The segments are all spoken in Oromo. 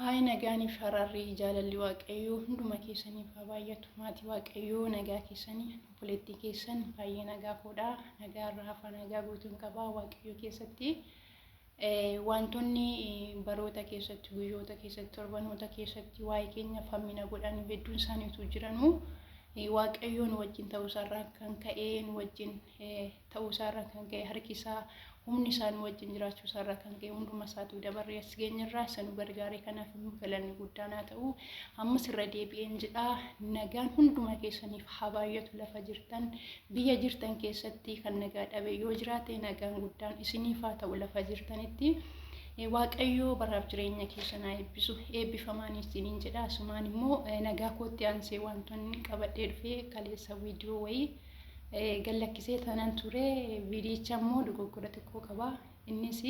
Haay nagaanii fararri jaalalli waaqayyoo hunduma keessanii baay'atu maatii waaqayyoo nagaa keessanii obboleettii keessan baay'ee nagaa fuudha nagaa raafa nagaa guutuun qabaa waaqayyoo keessatti wantoonni baroota keessatti guyyoota keessatti torbanoota keessatti waa'ee keenya fammina godhan hedduun isaaniitu jiranuu waaqayyoon wajjin ta'uusaarraa kan ka'e wajjin ta'uusaarraa kan ka'e harkisaa humni isaan wajjin jiraachuusaarraa kan ka'e hunduma isaatu dabaree as geenyarraa sanu gargaaree kanaaf immoo galanni guddaan haa ta'u ammas irra deebi'een jedha nagaan hunduma keessaniif haa baay'atu lafa jirtan biyya jirtan keessatti kan nagaa dhabe yoo jiraate nagaan guddaan isiniif haa ta'u lafa jirtanitti waaqayyoo baraaf jireenya keessan haa eebbisu eebbifamaan isiniin jedha asumaan immoo nagaa kootti aansee wantoonni qabadhee dhufee kaleessa viidiyoo wayii gallakkisee tanan ture viidiyicha immoo dogoggora xiqqoo qaba innis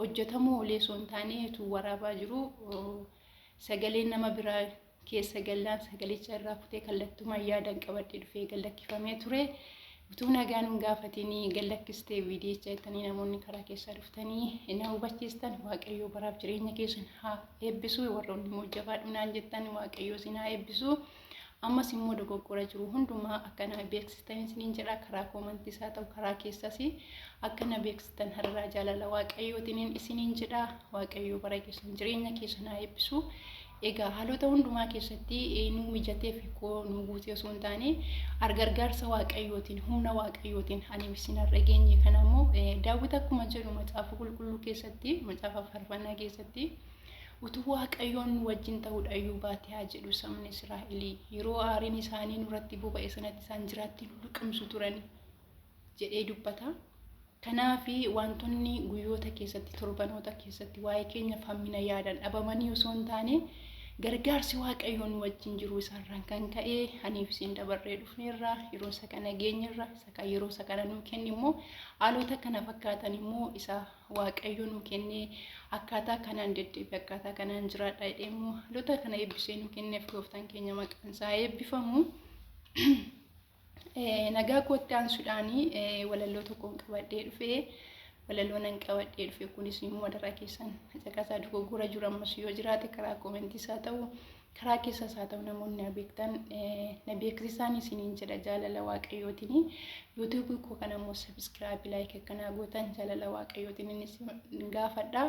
hojjetamuu olee soon taaneetu waraabaa jiru sagaleen nama biraa keessa gallaan sagalicha irraa kutee kallattumaa yaadan qabadhee dhufee gallakkifamee ture utuu nagaan gaafatanii gallakkistee viidiyicha jettanii namoonni karaa keessa dhuftanii na hubachiistan waaqayyoo baraaf jireenya keessan haa eebbisu warroonni immoo jabaadhunaan jettan waaqayyoo isin haa eebbisu ammas immoo dogoggora jiru hundumaa akkana beeksistan isiniin jedha karaa koomantiis haa ta'u karaa keessas akkana beeksistan har'aa jaalala waaqayyootiin isiniin jedha waaqayyoo bara keessan jireenya keessan haa eebbisu egaa haalota hundumaa keessatti nu mijateef koo nu guutee osoo hin taane gargaarsa waaqayyootiin humna waaqayyootiin ani isin argeenye kanammoo daawwit akkuma jedhu macaafa qulqulluu keessatti macaafa faarfannaa keessatti utuu waaqayyoon wajjin ta'uudhaayyuu baatee haa jedhu sabni Israa'elii yeroo aariin isaanii nurratti boba'e sanatti isaan jiraatti luqimsu turan jedhee dubbata. Kanaafi wantoonni guyyoota keessatti torbanoota keessatti waa'ee keenya fammina yaadan dhabamanii osoo hin taane gargaarsi waaqayyoon wajjin jiru isaarraan kan ka'e aniif isin dabarree dhufneerra yeroo isa kana geenyerra isa yeroo isa kana nuu kenni immoo haalota kana fakkaatan immoo isa waaqayyoon nuu kennee akkaataa kanaan deddeebi akkaataa kanaan jiraadha jedhee immoo haalota kana eebbisee nuu kenneef gooftaan keenya maqaan isaa eebbifamu. Nagaa kootti aansuudhaanii walaloo tokkoon qabadhee dhufee walaloo nan qabadhee dhufee kunis immoo daraa keessan caqasaa dogoggora jiru ammas yoo jiraate karaa koomentii isaa ta'u karaa keessas haa ta'u namoonni beektan na beeksisaan isiniin jedha jaalala waaqayyootiin YouTube koo kana immoo subscribe like akkanaa gootan jaalala waaqayyootiin innis gaafadha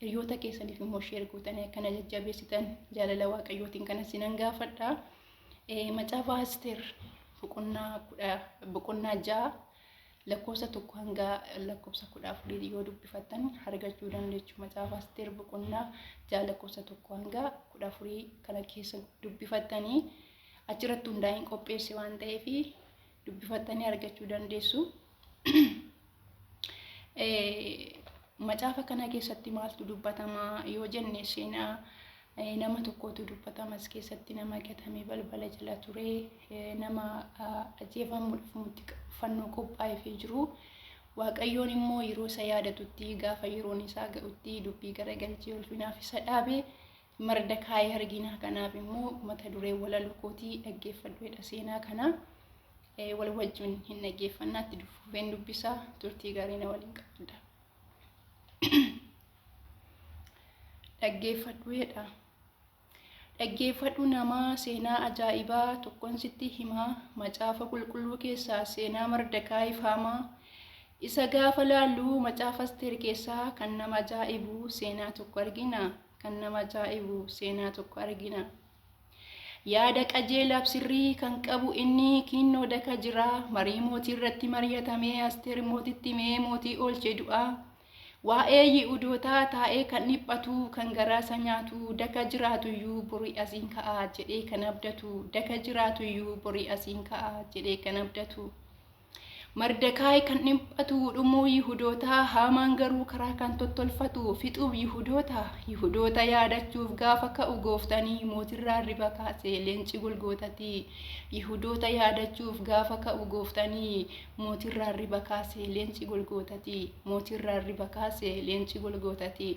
hiriyoota keessaniif immoo share gootan akkana jajjabeessitan jaalala waaqayyootiin kana sinan gaafadha macaafa Asteer boqonnaa 6 lakkoofsa 1 hanga lakkoofsa 14 yoo dubbifattan argachuu dandeessu macaafa Asteer boqonnaa 6 lakkoofsa 1 hanga 14 kana keessa dubbifattanii achirratti hundaa'in qopheesse waan ta'eef dubbifattanii argachuu dandeessu. Macaafa kana keessatti maaltu dubbatama yoo jenne seenaa nama tokkotu dubbatamas keessatti nama gatamee balbala jala ture nama ajjeefamuudhaaf fannoo qophaa'ee jiru waaqayyoon immoo yeroo isa yaadatutti gaafa yeroon isaa ga'utti dubbii garagalchee ulfinaaf isa dhaabe Mardakaay argina kanaaf immoo mata duree walaloo kootii dhaggeeffadhuudha seenaa kana wal wajjin hin dhaggeeffannaatti dhufeen dubbisaa turtii gaarii na waliin qabudha. Dhaggeeffadhuudha. Dhaggeeffadhu namaa seenaa ajaa'ibaa tokkoon sitti himaa macaafa qulqulluu keessaa seenaa Mardakaay faamaa isa gaafa laallu macaafa Asteer keessaa kan nama ajaa'ibu seenaa tokko argina kan nama ajaa'ibu seenaa tokko argina. Yaada qajeelaaf sirrii kan qabu inni kinnoo daka jira marii mootii irratti mari'atamee Asteer mootitti mee mootii oolchee du'aa. Waa'ee Yihuudootaa taa'ee kan dhiphatu kan garaasa nyaatu daka jiraatuyyuu borii asiin ka'aa jedhee kan abdatu daka jiraatuyyuu borii asiin ka'aa jedhee kan abdatu. Mardakaay kan dhiphatu dhumuu Yihuudootaa Haamaan garuu karaa kan tottolfatu fixuuf Yihuudoota yaadachuuf gaafa ka'u gooftanii mootirraa riba kaasee leenci golgootati. Yihuudoota yaadachuuf gaafa ka'u gooftanii mootirraa riba kaasee leenci golgootati. Mootirraa riba kaasee leenci golgootati.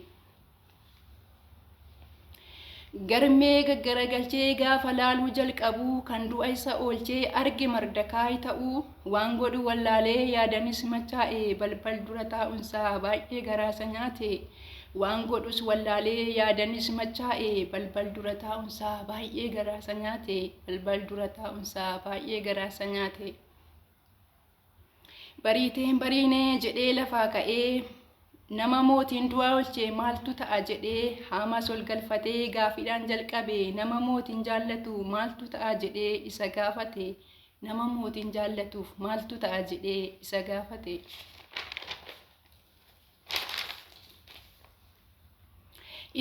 Garmee gaggaragalchee gaafa laaluu jalqabu kan du'a isa oolchee arge Mardakaay ta'uu waan godhu wallaalee yaadanis machaa'e balbal dura taa'unsaa baay'ee garaasa nyaate waan godhus wallaalee yaadanis machaa'e balbal dura taa'umsaa baay'ee garaasa nyaate balbal dura taa'umsaa baay'ee garaasa nyaate bariiteen bariinee jedhee lafaa ka'ee nama mootiin du'aa oolchee maaltu ta'a jedhee haamas ol galfatee gaafiidhaan jalqabe nama mootiin jaallatu maaltu ta'a jedhee isa gaafate nama mootiin jaallatuuf maaltu ta'a jedhee isa gaafate.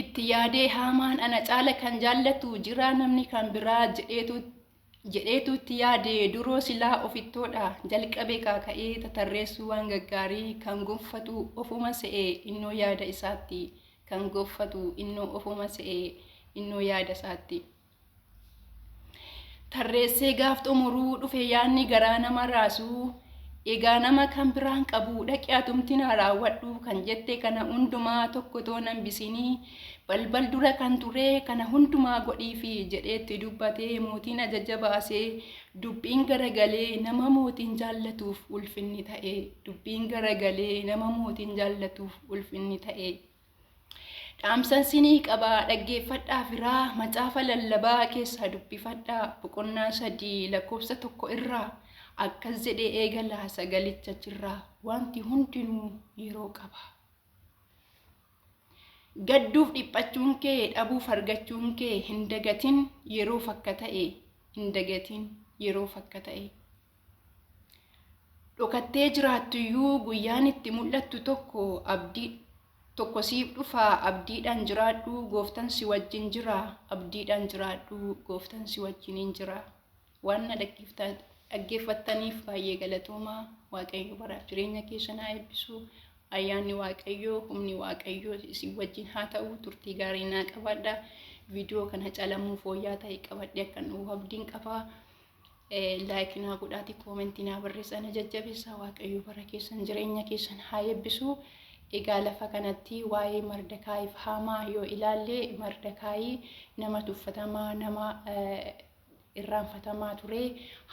Itti yaadee haamaan ana caala kan jaallatu jira namni kan biraa jedheetu itti yaade duroo silaa ofittoodha jalqabe kaaka'ee tatarreessuu waan gaggaarii kan gonfatu ofuma se'ee innoo yaada isaatti kan gonfatu innoo ofuma se'ee innoo yaada isaatti. Tarreessee gaaf xumuruu dhufe yaadni garaa nama raasuu egaa nama kan biraan qabu dhaqi atumtina raawwadhu kan jette kana hundumaa tokko toonan bisinii balbal dura kan ture kana hundumaa godhiifi jedheetti dubbatee mootiin ajaja baasee dubbiin garagalee nama mootiin jaallatuuf ulfinni ta'e dubbiin garagalee nama mootiin jaallatuuf ulfinni ta'e. Dhaamsan sinii qabaa dhaggeeffadhaa firaa macaafa lallabaa keessaa dubbifadhaa boqonnaa 3 lakkoofsa 1 irraa akkas jedhee eegalaa sagalicha jirraa wanti hundinuu yeroo qaba. Gadduuf dhiphachuun kee dhabuuf argachuun kee hin dagatin yeroof akka ta'e hin dagatin yeroof akka ta'e. Dhokattee jiraattuyyuu guyyaan itti mul'attu tokko siif dhufa abdiidhaan jiraadhu gooftaan si wajjin jira abdiidhaan jiraadhu gooftaan si wajjin jira. Waan dhaggeeffattaniif baay'ee galatoomaa. Waaqayyo baraaf jireenya keessan haa eebbisu. Ayyaanni Waaqayyoo humni Waaqayyoo isin wajjin haa ta'u. Turtii gaarii naa qabaadha. Viidiyoo kana calamuu fooyyaa ta'e qabadhe akkan dhufu abdiin qaba. Laayikii naa godhaatii koomentii naa barreessaa jajjabeessaa. Waaqayyo bara keessan jireenya keessan haa eebbisu. Egaa lafa kanatti waa'ee Mardakaayiif Haamaa yoo ilaalle Mardakaayii nama tuffatamaa nama irraanfatamaa ture.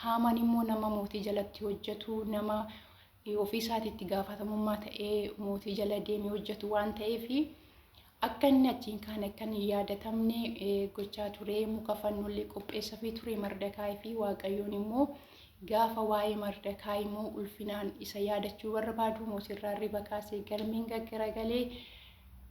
Haamaan immoo nama mootii jalatti hojjetu nama ofii isaatiitti gaafatamummaa ta'ee mootii jala deemee hojjetu waan ta'eef akka inni achiin kaan akka hin yaadatamne gochaa ture. Muka fannollee qopheessafii ture Mardakaayii fi Waaqayyoon immoo gaafa waa'ee Mardakaayii immoo ulfinaan isa yaadachuu barbaadu mootirraa riba kaasee galmeen garagalee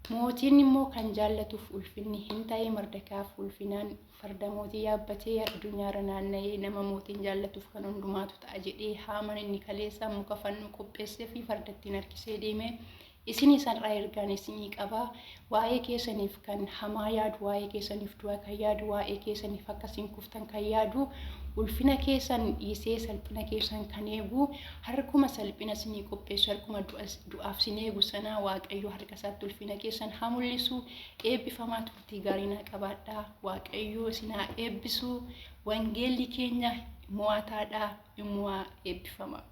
mootiin immoo kan jaallatuuf ulfinni hin ta'e Mardakaayiif ulfinaan farda mootii yaabbatee addunyaarra naanna'ee nama mootiin jaallatuuf kan hundumaatu ta'a jedhee Haamaan inni kaleessa muka fannoo qopheessee fi fardattiin harkisee deeme. Isin isarraa ergaan isinii qaba. Waa'ee keessaniif kan hamaa yaadu waa'ee keessaniif du'a kan yaadu waa'ee keessaniif akkasiin kuftan kan yaadu ulfina keessan dhiisee salphina keessan kan eegu harkuma salphina isinii qopheessu harkuma du'aaf isin eegu sana Waaqayyo harka isaatti ulfina keessan haa mul'isu. Eebbifamaa turtii gaarii naa qabaadhaa. Waaqayyo isin haa eebbisu. Wangeelli keenya mo'ataadha immoo eebbifamaa.